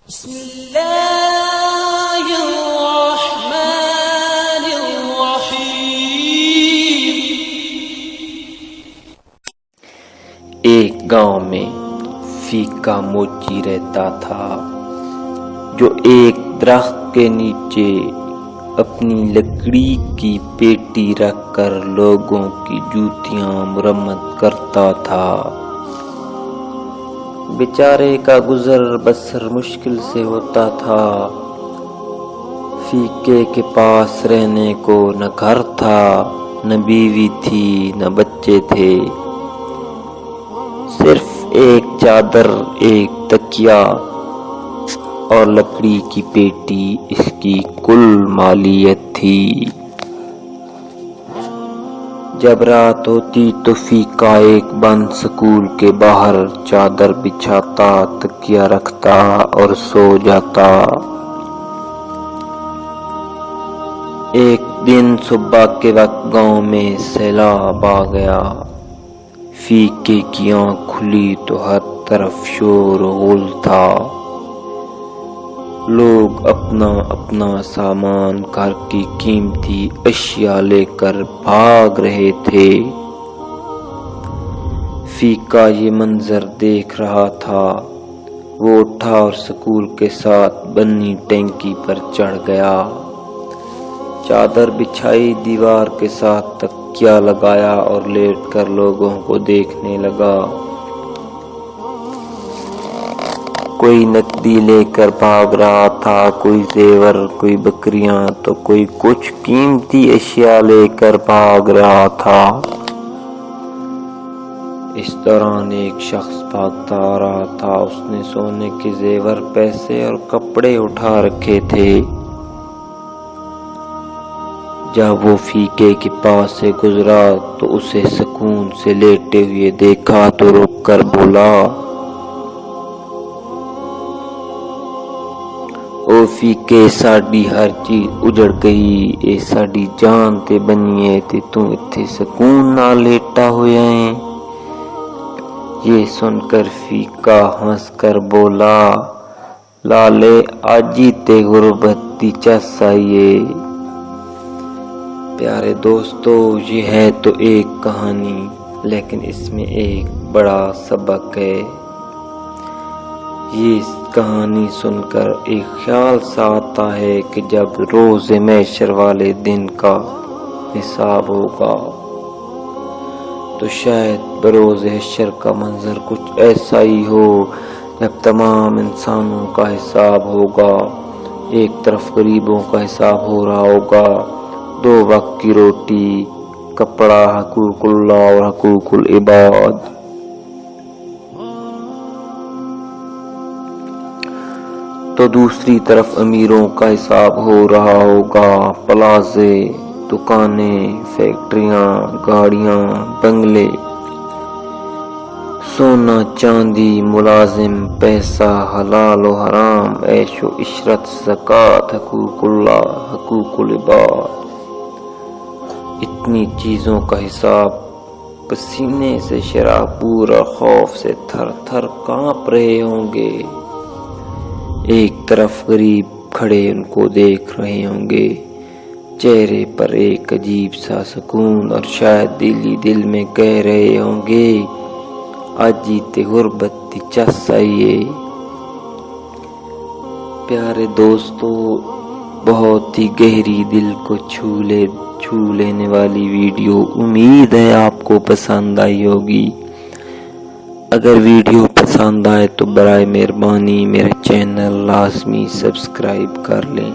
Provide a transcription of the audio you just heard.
بسم اللہ الرحمن الرحیم۔ ایک گاؤں میں فیکا موچی رہتا تھا جو ایک درخت کے نیچے اپنی لکڑی کی پیٹی رکھ کر لوگوں کی جوتیاں مرمت کرتا تھا۔ بیچارے کا گزر بسر مشکل سے ہوتا تھا۔ فیکے کے پاس رہنے کو نہ گھر تھا، نہ بیوی تھی، نہ بچے تھے، صرف ایک چادر، ایک تکیا اور لکڑی کی پیٹی اس کی کل مالیت تھی۔ جب رات ہوتی تو فیکا ایک بند سکول کے باہر چادر بچھاتا، تکیا رکھتا اور سو جاتا۔ ایک دن صبح کے وقت گاؤں میں سیلاب آ گیا۔ فیکے کی آنکھ کھلی تو ہر طرف شور و غل تھا۔ لوگ اپنا اپنا سامان، گھر کی قیمتی اشیاء لے کر بھاگ رہے تھے۔ فیکا یہ منظر دیکھ رہا تھا۔ وہ اٹھا اور سکول کے ساتھ بنی ٹینکی پر چڑھ گیا۔ چادر بچھائی، دیوار کے ساتھ تکیا لگایا اور لیٹ کر لوگوں کو دیکھنے لگا۔ کوئی نقدی لے کر بھاگ رہا تھا، کوئی زیور، کوئی بکریاں تو کوئی کچھ قیمتی اشیاء لے کر بھاگ رہا تھا۔ اس دوران ایک شخص بھاگتا آ رہا تھا۔ اس نے سونے کے زیور، پیسے اور کپڑے اٹھا رکھے تھے۔ جب وہ فیکے کے پاس سے گزرا تو اسے سکون سے لیٹے ہوئے دیکھا تو رک کر بولا، او فیکے، ساڈی ہر چیز اجڑ گئی، اے ساڈی جان تے بنیے تے تو اتھے سکون نہ لیٹا ہویا ہے۔ یہ سن کر فیکا ہنس کر بولا، لالے آجی تے غربت دی چس آئیے۔ پیارے دوستو، یہ ہے تو ایک کہانی، لیکن اس میں ایک بڑا سبق ہے۔ یہ کہانی سن کر ایک خیال سا آتا ہے کہ جب روز محشر والے دن کا حساب ہوگا تو شاید بروز حشر کا منظر کچھ ایسا ہی ہو۔ جب تمام انسانوں کا حساب ہوگا، ایک طرف غریبوں کا حساب ہو رہا ہوگا، 2 وقت کی روٹی، کپڑا، حقوق اللہ اور حقوق العباد، تو دوسری طرف امیروں کا حساب ہو رہا ہوگا، پلازے، دکانیں، فیکٹریاں، گاڑیاں، بنگلے، سونا چاندی، ملازم، پیسہ، حلال و حرام، عیش و عشرت، زکوٰۃ، حقوق اللہ، حقوق العباد، اتنی چیزوں کا حساب۔ پسینے سے شرابور اور خوف سے تھر تھر کانپ رہے ہوں گے۔ ایک طرف غریب کھڑے ان کو دیکھ رہے ہوں گے، چہرے پر ایک عجیب سا سکون، اور شاید دل ہی دل میں کہہ رہے ہوں گے، آجی تے غربت دی چس آئیے۔ پیارے دوستو، بہت ہی گہری دل کو چھو لینے والی ویڈیو، امید ہے آپ کو پسند آئی ہوگی۔ اگر ویڈیو پسند آئے تو برائے مہربانی میرے چینل لازمی سبسکرائب کر لیں۔